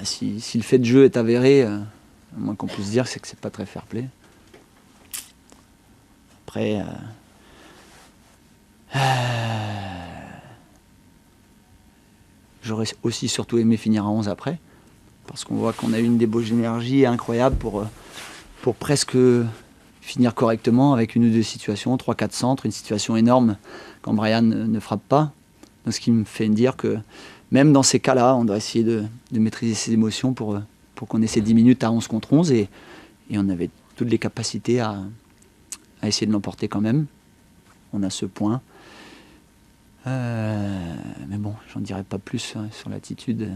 si le fait de jeu est avéré, le moins qu'on puisse dire, c'est que c'est pas très fair-play. Après, j'aurais aussi surtout aimé finir à 11 après, parce qu'on voit qu'on a eu une débauche d'énergie incroyable pour presque finir correctement avec une ou deux situations, 3-4 centres, une situation énorme quand Brian ne frappe pas. Donc, ce qui me fait dire que même dans ces cas-là, on doit essayer de maîtriser ses émotions pour qu'on ait ces 10 minutes à 11 contre 11 et on avait toutes les capacités à essayer de l'emporter quand même. On a ce point. Mais bon, j'en dirai pas plus sur l'attitude de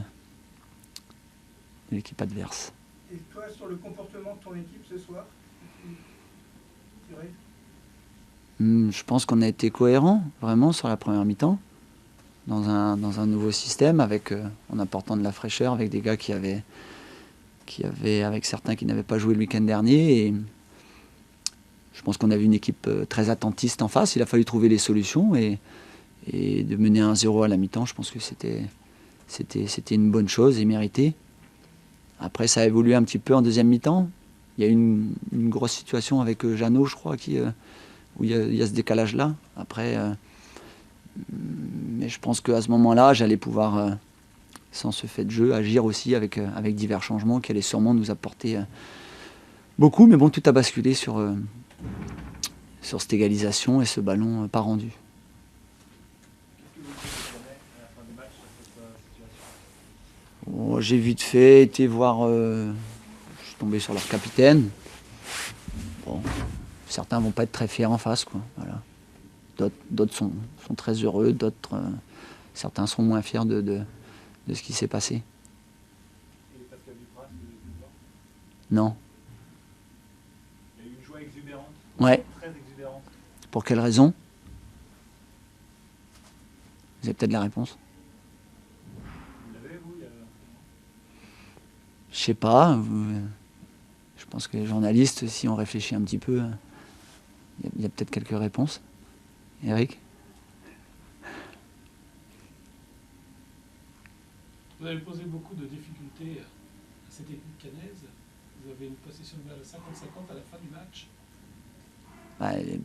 l'équipe adverse. Et toi, sur le comportement de ton équipe ce soir, je pense qu'on a été cohérent, vraiment, sur la première mi-temps, dans un nouveau système, en apportant de la fraîcheur, avec des gars qui avaient avec certains qui n'avaient pas joué le week-end dernier. Et je pense qu'on avait une équipe très attentiste en face. Il a fallu trouver les solutions et de mener 1-0 à la mi-temps, je pense que c'était une bonne chose et mérité. Après, ça a évolué un petit peu en deuxième mi-temps. Il y a eu une grosse situation avec Jeannot, je crois, où il y a ce décalage-là. Après, mais je pense qu'à ce moment-là, j'allais pouvoir, sans ce fait de jeu, agir aussi avec divers changements qui allaient sûrement nous apporter beaucoup. Mais bon, tout a basculé sur cette égalisation et ce ballon pas rendu. Bon, j'ai vite fait été voir, je suis tombé sur leur capitaine. Bon, certains vont pas être très fiers en face, quoi. Voilà. D'autres sont très heureux, d'autres, certains sont moins fiers de ce qui s'est passé. Non. Il y a eu une joie exubérante. Ouais. Très exubérante. Pour quelle raison? Vous avez peut-être la réponse. Je sais pas. Je pense que les journalistes, si on réfléchit un petit peu, il y a peut-être quelques réponses. Eric? Vous avez posé beaucoup de difficultés à cette équipe caennaise. Vous avez une possession de balle à 50-50 à la fin du match.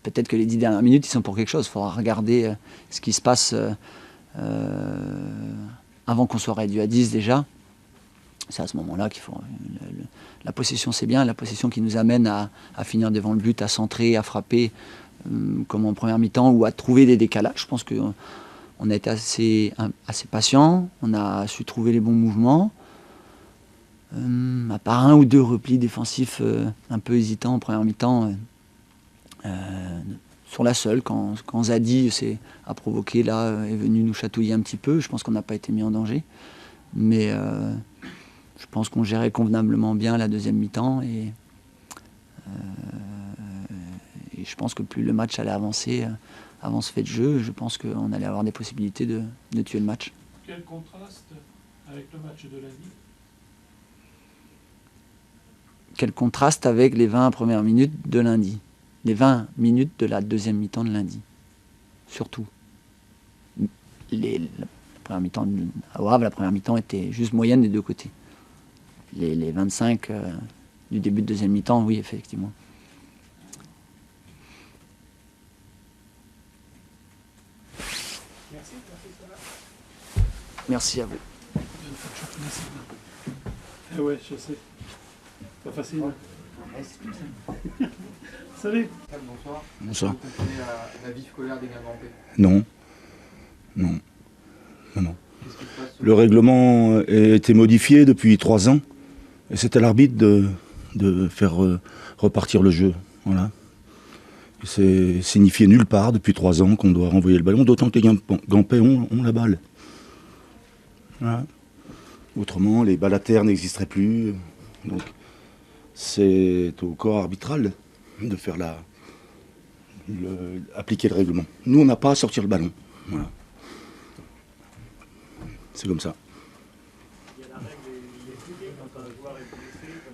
Peut-être que les 10 dernières minutes, ils sont pour quelque chose. Il faudra regarder ce qui se passe avant qu'on soit réduit à 10 déjà. C'est à ce moment-là qu'il faut... La possession, c'est bien. La possession qui nous amène à finir devant le but, à centrer, à frapper, comme en première mi-temps, ou à trouver des décalages. Je pense qu'on a été assez patient. On a su trouver les bons mouvements. À part un ou deux replis défensifs un peu hésitants en première mi-temps, sur la seule, quand Zadi a provoqué, là, est venu nous chatouiller un petit peu. Je pense qu'on n'a pas été mis en danger. Mais je pense qu'on gérait convenablement bien la deuxième mi-temps et je pense que plus le match allait avancer avant ce fait de jeu, je pense qu'on allait avoir des possibilités de tuer le match. Quel contraste avec le match de lundi? Quel contraste avec les 20 premières minutes de lundi. Les 20 minutes de la deuxième mi-temps de lundi. Surtout. La première mi-temps à Havre, la première mi-temps était juste moyenne des deux côtés. Les 25 du début de deuxième mi-temps, oui, effectivement. Merci à vous. Eh ouais, je sais. Pas facile. Salut. Bonsoir. Bonsoir. Vous comprenez la vive colère des Guingampais? Non. Qu'est-ce qui se passe? Le règlement a été modifié depuis 3 ans et c'est à l'arbitre de faire repartir le jeu. Voilà. C'est signifié nulle part depuis 3 ans qu'on doit renvoyer le ballon, d'autant que les Guingampais ont la balle. Voilà. Autrement, les balles à terre n'existeraient plus. Donc, c'est au corps arbitral de faire appliquer le règlement. Nous, on n'a pas à sortir le ballon. Voilà. C'est comme ça.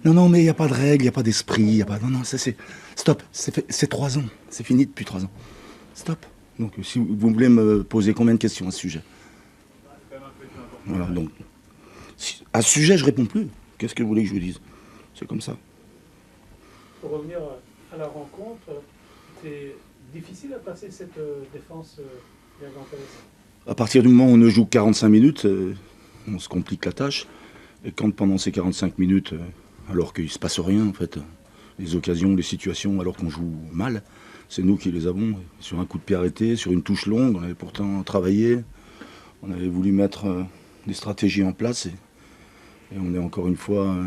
Non, mais il n'y a pas de règle, il n'y a pas d'esprit, Non, c'est... Stop, c'est 3 ans. C'est fini depuis 3 ans. Stop. Donc, si vous voulez me poser combien de questions à ce sujet? Voilà, donc... À ce sujet, je réponds plus. Qu'est-ce que vous voulez que je vous dise? C'est comme ça. Pour revenir à la rencontre, c'est difficile à passer cette défense guingampèse. À partir du moment où on ne joue que 45 minutes, on se complique la tâche. Et quand pendant ces 45 minutes, alors qu'il ne se passe rien, en fait, les occasions, les situations, alors qu'on joue mal, c'est nous qui les avons. Sur un coup de pied arrêté, sur une touche longue, on avait pourtant travaillé, on avait voulu mettre des stratégies en place. Et on est encore une fois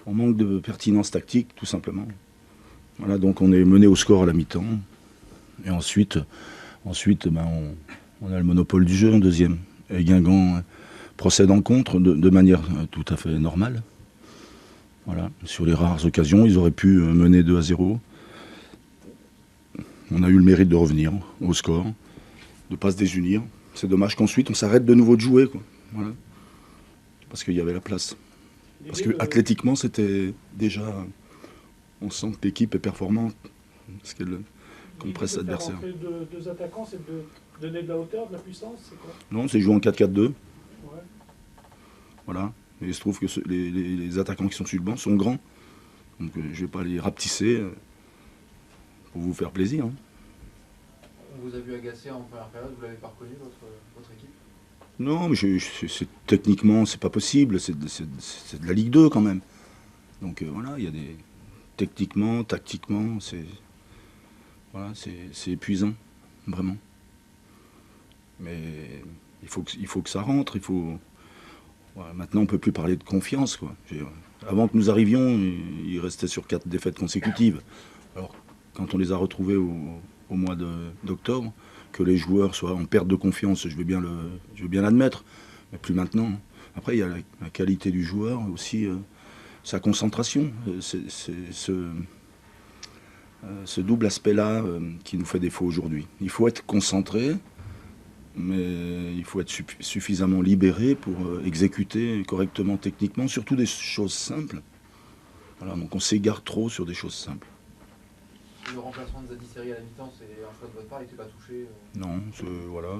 en manque de pertinence tactique, tout simplement. Voilà, donc on est mené au score à la mi-temps. Et ensuite on a le monopole du jeu en deuxième. Et Guingamp procède en contre de manière tout à fait normale. Voilà. Sur les rares occasions, ils auraient pu mener 2-0. On a eu le mérite de revenir au score, de ne pas se désunir. C'est dommage qu'ensuite on s'arrête de nouveau de jouer, quoi. Voilà. Parce qu'il y avait la place. Parce que athlétiquement, c'était déjà... On sent que l'équipe est performante. Parce qu'elle compresse l'adversaire. Deux attaquants, c'est de donner de la hauteur, de la puissance, c'est quoi? Non, c'est joué en 4-4-2. Ouais. Voilà. Et il se trouve que les attaquants qui sont sur le banc sont grands. Donc je ne vais pas les rapetisser pour vous faire plaisir. Hein. On vous a vu agacé en première période, vous l'avez pas reconnu, votre équipe? Non, mais techniquement, c'est pas possible. C'est de la Ligue 2 quand même. Donc voilà, il y a des... Techniquement, tactiquement, c'est épuisant, vraiment. Mais il faut que ça rentre. Voilà, maintenant, on ne peut plus parler de confiance, quoi. Avant que nous arrivions, il restait sur 4 défaites consécutives. Alors, quand on les a retrouvés au mois d'octobre, que les joueurs soient en perte de confiance, je veux bien l'admettre, mais plus maintenant. Après, il y a la qualité du joueur, aussi sa concentration. C'est ce double aspect-là qui nous fait défaut aujourd'hui. Il faut être concentré, mais il faut être suffisamment libéré pour exécuter correctement techniquement, surtout des choses simples. Voilà, donc on s'égare trop sur des choses simples. Le remplacement de Zadisseri à la mi-temps, c'est un choix de votre part, il n'était pas touché Non, voilà.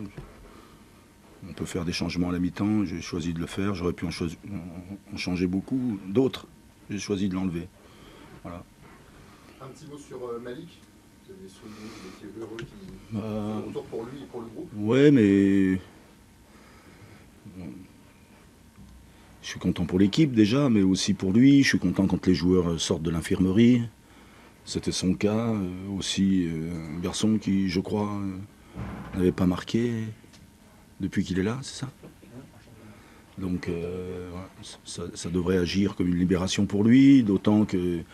On peut faire des changements à la mi-temps, j'ai choisi de le faire, j'aurais pu en changer beaucoup d'autres. J'ai choisi de l'enlever. Voilà. Un petit mot sur Malik. Vous avez souligné que vous étiez heureux qu'il soit retour pour lui et pour le groupe. Ouais, mais... Je suis content pour l'équipe déjà, mais aussi pour lui. Je suis content quand les joueurs sortent de l'infirmerie. C'était son cas. Aussi un garçon qui, je crois, n'avait pas marqué depuis qu'il est là, c'est ça? Donc ça devrait agir comme une libération pour lui, d'autant qu'il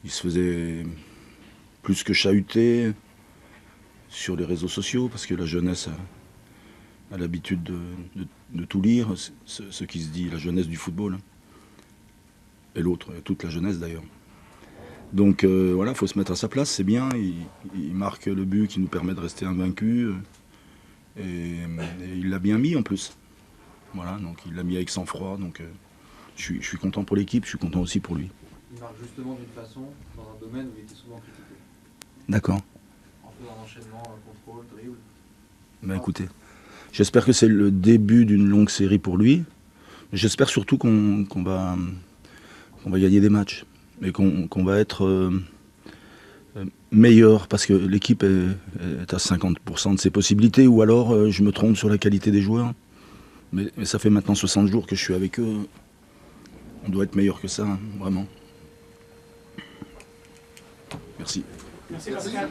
se faisait plus que chahuter sur les réseaux sociaux, parce que la jeunesse a l'habitude de tout lire, ce qui se dit, la jeunesse du football. Et l'autre, toute la jeunesse d'ailleurs. Donc voilà, il faut se mettre à sa place, c'est bien, il marque le but qui nous permet de rester invaincus, et il l'a bien mis en plus. Voilà, donc il l'a mis avec sang-froid, donc je suis content pour l'équipe, je suis content aussi pour lui. Il marque justement d'une façon, dans un domaine où il était souvent critiqué. D'accord. En faisant un enchaînement, un contrôle, dribble. Ben écoutez, j'espère que c'est le début d'une longue série pour lui. J'espère surtout qu'on va gagner des matchs et qu'on va être meilleur, parce que l'équipe est à 50% de ses possibilités, ou alors je me trompe sur la qualité des joueurs. Mais ça fait maintenant 60 jours que je suis avec eux. On doit être meilleur que ça, hein, vraiment. Merci. Merci Pascal.